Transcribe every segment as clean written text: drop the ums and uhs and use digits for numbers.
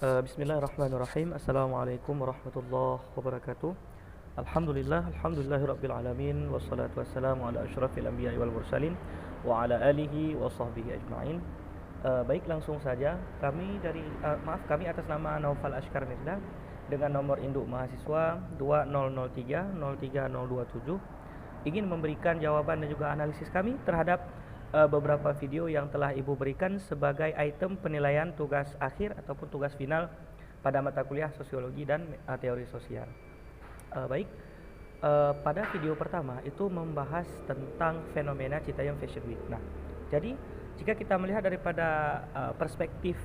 Bismillahirrahmanirrahim. Assalamualaikum warahmatullahi wabarakatuh. Alhamdulillahirabbil alamin wassalatu wassalamu ala asyrafil anbiya'i wal mursalin wa ala alihi wa sahbihi ajma'in. Baik, langsung saja kami atas nama Naufal Ashkar Mirda dengan nomor induk mahasiswa 2003 03027 ingin memberikan jawaban dan juga analisis kami terhadap beberapa video yang telah Ibu berikan sebagai item penilaian tugas akhir ataupun tugas final pada mata kuliah sosiologi dan teori sosial. Pada video pertama itu membahas tentang fenomena Citayam Fashion Week. Nah, jadi jika kita melihat daripada perspektif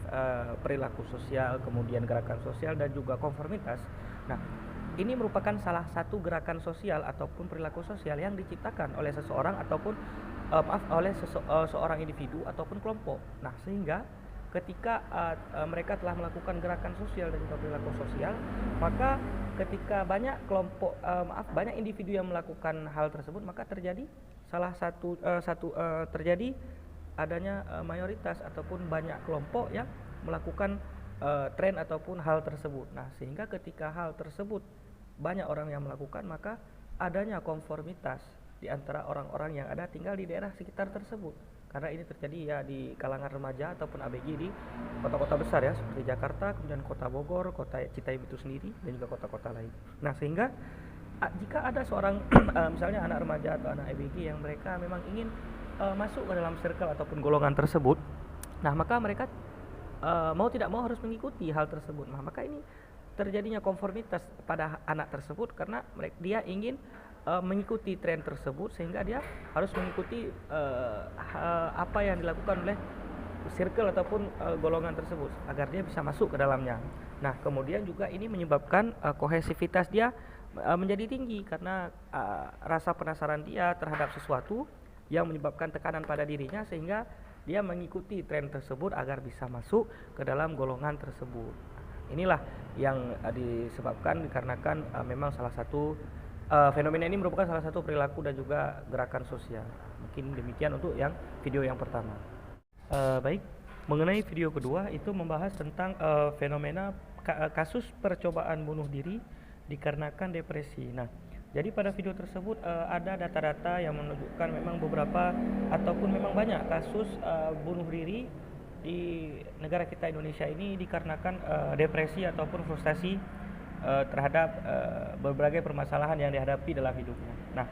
perilaku sosial, kemudian gerakan sosial dan juga konformitas, nah ini merupakan salah satu gerakan sosial ataupun perilaku sosial yang diciptakan oleh seseorang ataupun seorang individu ataupun kelompok. Nah, sehingga ketika mereka telah melakukan gerakan sosial dan juga perilaku sosial, maka ketika banyak banyak individu yang melakukan hal tersebut, maka terjadi terjadi adanya mayoritas ataupun banyak kelompok yang melakukan tren ataupun hal tersebut. Nah, sehingga ketika hal tersebut banyak orang yang melakukan, maka adanya konformitas di antara orang-orang yang ada tinggal di daerah sekitar tersebut. Karena ini terjadi ya di kalangan remaja ataupun ABG di kota-kota besar ya, seperti Jakarta, kemudian kota Bogor, kota Citayam itu sendiri, dan juga kota-kota lain. Nah, sehingga jika ada seorang misalnya anak remaja atau anak ABG yang mereka memang ingin masuk ke dalam circle ataupun golongan tersebut, nah maka mereka mau tidak mau harus mengikuti hal tersebut. Nah, maka ini terjadinya konformitas pada anak tersebut karena dia ingin mengikuti tren tersebut, sehingga dia harus mengikuti apa yang dilakukan oleh circle ataupun golongan tersebut agar dia bisa masuk ke dalamnya. Nah, kemudian juga ini menyebabkan kohesivitas dia menjadi tinggi karena rasa penasaran dia terhadap sesuatu yang menyebabkan tekanan pada dirinya, sehingga dia mengikuti tren tersebut agar bisa masuk ke dalam golongan tersebut. Inilah yang disebabkan dikarenakan memang salah satu fenomena ini merupakan salah satu perilaku dan juga gerakan sosial. Mungkin demikian untuk yang video yang pertama. Mengenai video kedua itu membahas tentang fenomena kasus percobaan bunuh diri dikarenakan depresi. Nah, jadi pada video tersebut ada data-data yang menunjukkan memang beberapa ataupun memang banyak kasus bunuh diri di negara kita Indonesia ini dikarenakan depresi ataupun frustasi terhadap berbagai permasalahan yang dihadapi dalam hidupnya. Nah,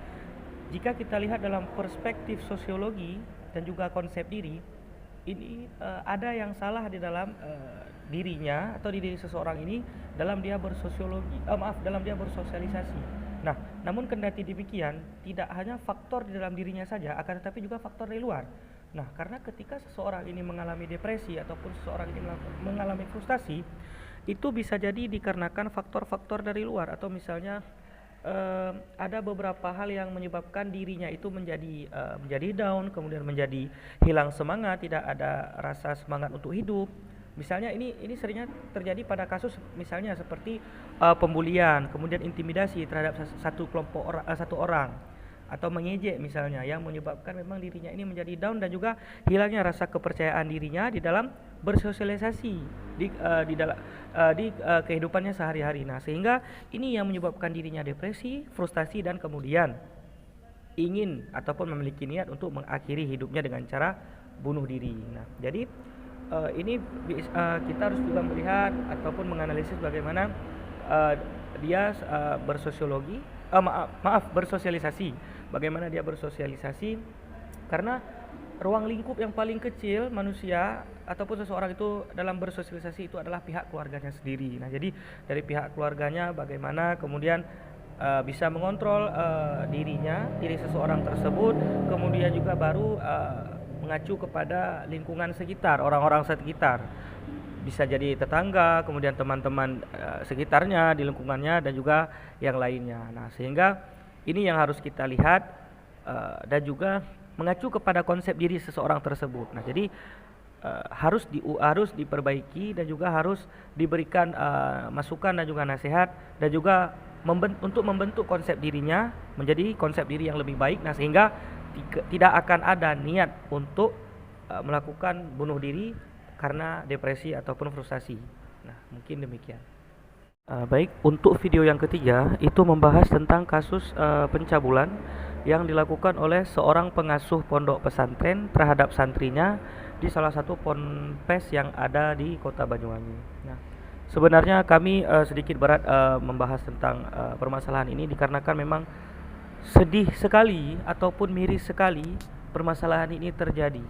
jika kita lihat dalam perspektif sosiologi dan juga konsep diri, ini ada yang salah di dalam dirinya atau di diri seseorang ini dalam dia dalam dia bersosialisasi. Nah, namun kendati demikian, tidak hanya faktor di dalam dirinya saja, akan tetapi juga faktor dari luar. Nah, karena ketika seseorang ini mengalami depresi ataupun seseorang ini mengalami frustasi, itu bisa jadi dikarenakan faktor-faktor dari luar, atau misalnya ada beberapa hal yang menyebabkan dirinya itu menjadi down, kemudian menjadi hilang semangat, tidak ada rasa semangat untuk hidup. Misalnya ini seringnya terjadi pada kasus misalnya seperti pembulian, kemudian intimidasi terhadap satu orang atau mengejek misalnya, yang menyebabkan memang dirinya ini menjadi down dan juga hilangnya rasa kepercayaan dirinya di dalam bersosialisasi di kehidupannya sehari-hari. Nah, sehingga ini yang menyebabkan dirinya depresi, frustasi, dan kemudian ingin ataupun memiliki niat untuk mengakhiri hidupnya dengan cara bunuh diri. Nah, jadi ini kita harus juga melihat ataupun menganalisis bagaimana dia bersosialisasi. Bagaimana dia bersosialisasi, karena ruang lingkup yang paling kecil manusia ataupun seseorang itu dalam bersosialisasi itu adalah pihak keluarganya sendiri. Nah, jadi dari pihak keluarganya bagaimana kemudian bisa mengontrol diri seseorang tersebut, kemudian juga baru mengacu kepada lingkungan sekitar, orang-orang sekitar. Bisa jadi tetangga, kemudian teman-teman sekitarnya di lingkungannya, dan juga yang lainnya. Nah, sehingga ini yang harus kita lihat dan juga mengacu kepada konsep diri seseorang tersebut. Nah, jadi harus diperbaiki dan juga harus diberikan masukan dan juga nasihat, dan juga untuk membentuk konsep dirinya menjadi konsep diri yang lebih baik. Nah, sehingga tidak akan ada niat untuk melakukan bunuh diri karena depresi ataupun frustasi. Nah, mungkin demikian. Baik, untuk video yang ketiga itu membahas tentang kasus pencabulan yang dilakukan oleh seorang pengasuh pondok pesantren terhadap santrinya di salah satu ponpes yang ada di Kota Banyuwangi. Nah, sebenarnya kami sedikit berat membahas tentang permasalahan ini dikarenakan memang sedih sekali ataupun miris sekali permasalahan ini terjadi.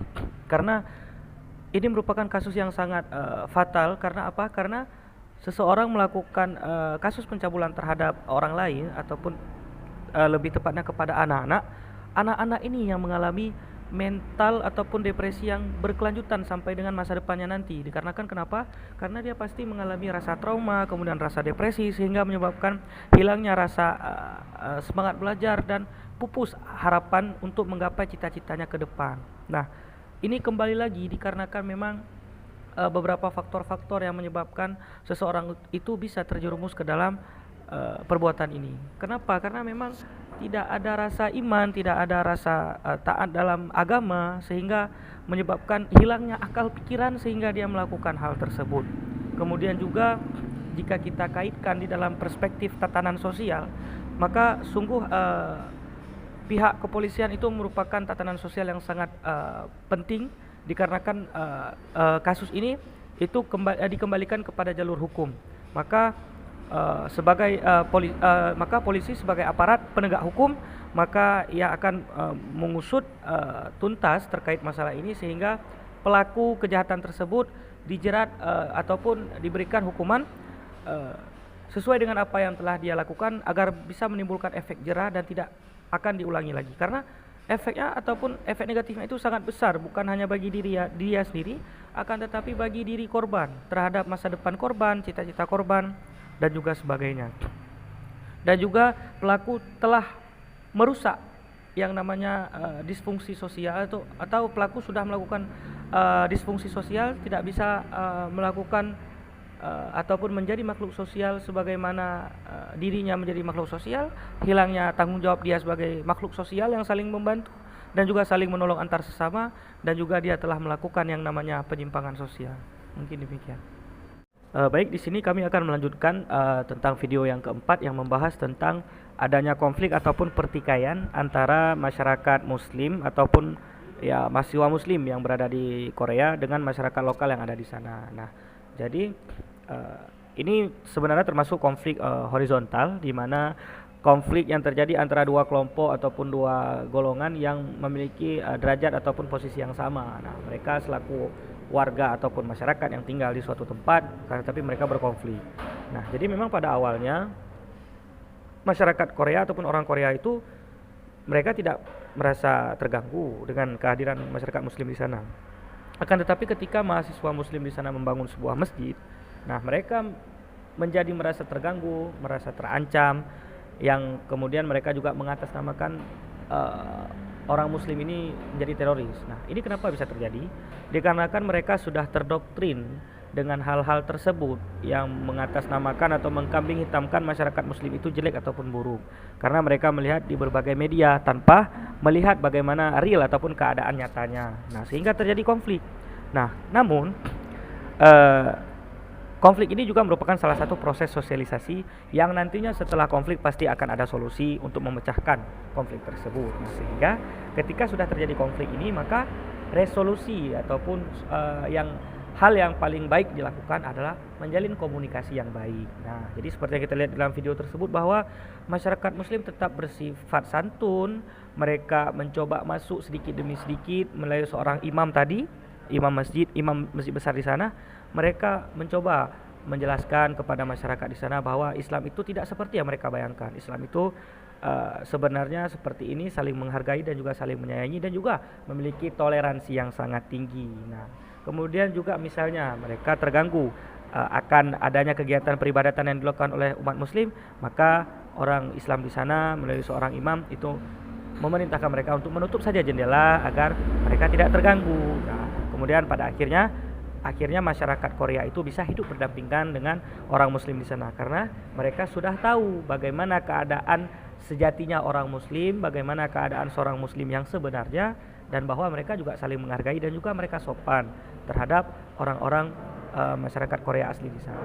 Karena ini merupakan kasus yang sangat fatal. Karena apa? Karena seseorang melakukan kasus pencabulan terhadap orang lain ataupun lebih tepatnya kepada anak-anak ini yang mengalami mental ataupun depresi yang berkelanjutan sampai dengan masa depannya nanti. Dikarenakan kenapa? Karena dia pasti mengalami rasa trauma, kemudian rasa depresi, sehingga menyebabkan hilangnya rasa semangat belajar dan pupus harapan untuk menggapai cita-citanya ke depan. Nah, ini kembali lagi dikarenakan memang beberapa faktor-faktor yang menyebabkan seseorang itu bisa terjerumus ke dalam perbuatan ini. Kenapa? Karena memang tidak ada rasa iman, tidak ada rasa taat dalam agama, sehingga menyebabkan hilangnya akal pikiran sehingga dia melakukan hal tersebut. Kemudian juga jika kita kaitkan di dalam perspektif tatanan sosial, maka sungguh pihak kepolisian itu merupakan tatanan sosial yang sangat penting dikarenakan kasus ini itu dikembalikan kepada jalur hukum. Maka maka polisi sebagai aparat penegak hukum, maka ia akan mengusut tuntas terkait masalah ini sehingga pelaku kejahatan tersebut dijerat ataupun diberikan hukuman sesuai dengan apa yang telah dia lakukan agar bisa menimbulkan efek jerah dan tidak akan diulangi lagi. Karena efeknya ataupun efek negatifnya itu sangat besar, bukan hanya bagi dia sendiri, akan tetapi bagi diri korban, terhadap masa depan korban, cita-cita korban, dan juga sebagainya. Dan juga pelaku telah merusak yang namanya disfungsi sosial atau pelaku sudah melakukan disfungsi sosial, tidak bisa melakukan ataupun menjadi makhluk sosial sebagaimana dirinya menjadi makhluk sosial, hilangnya tanggung jawab dia sebagai makhluk sosial yang saling membantu dan juga saling menolong antar sesama, dan juga dia telah melakukan yang namanya penyimpangan sosial. Mungkin demikian. Baik, di sini kami akan melanjutkan tentang video yang keempat yang membahas tentang adanya konflik ataupun pertikaian antara masyarakat muslim ataupun ya mahasiswa muslim yang berada di Korea dengan masyarakat lokal yang ada di sana. Nah, jadi ini sebenarnya termasuk konflik horizontal, di mana konflik yang terjadi antara dua kelompok ataupun dua golongan yang memiliki derajat ataupun posisi yang sama. Nah, mereka selaku warga ataupun masyarakat yang tinggal di suatu tempat, tapi mereka berkonflik. Nah, jadi memang pada awalnya masyarakat Korea ataupun orang Korea itu mereka tidak merasa terganggu dengan kehadiran masyarakat muslim di sana. Akan tetapi ketika mahasiswa muslim di sana membangun sebuah masjid, nah mereka menjadi merasa terganggu, merasa terancam, yang kemudian mereka juga mengatasnamakan orang muslim ini menjadi teroris. Nah, ini kenapa bisa terjadi? Dikarenakan mereka sudah terdoktrin dengan hal-hal tersebut yang mengatasnamakan atau mengkambing hitamkan masyarakat muslim itu jelek ataupun buruk. Karena mereka melihat di berbagai media tanpa melihat bagaimana real ataupun keadaan nyatanya. Nah, sehingga terjadi konflik. Nah, namun konflik ini juga merupakan salah satu proses sosialisasi yang nantinya setelah konflik pasti akan ada solusi untuk memecahkan konflik tersebut. Nah, sehingga ketika sudah terjadi konflik ini, maka resolusi ataupun hal yang paling baik dilakukan adalah menjalin komunikasi yang baik. Nah, jadi seperti yang kita lihat dalam video tersebut bahwa masyarakat muslim tetap bersifat santun, mereka mencoba masuk sedikit demi sedikit melalui seorang imam tadi, imam masjid besar di sana. Mereka mencoba menjelaskan kepada masyarakat di sana bahwa Islam itu tidak seperti yang mereka bayangkan. Islam itu sebenarnya seperti ini, saling menghargai dan juga saling menyayangi, dan juga memiliki toleransi yang sangat tinggi. Nah, kemudian juga misalnya mereka terganggu akan adanya kegiatan peribadatan yang dilakukan oleh umat muslim, maka orang Islam di sana melalui seorang imam itu memerintahkan mereka untuk menutup saja jendela agar mereka tidak terganggu. Nah, kemudian pada akhirnya masyarakat Korea itu bisa hidup berdampingan dengan orang muslim di sana, karena mereka sudah tahu bagaimana keadaan sejatinya orang muslim, bagaimana keadaan seorang muslim yang sebenarnya, dan bahwa mereka juga saling menghargai dan juga mereka sopan terhadap orang-orang masyarakat Korea asli di sana.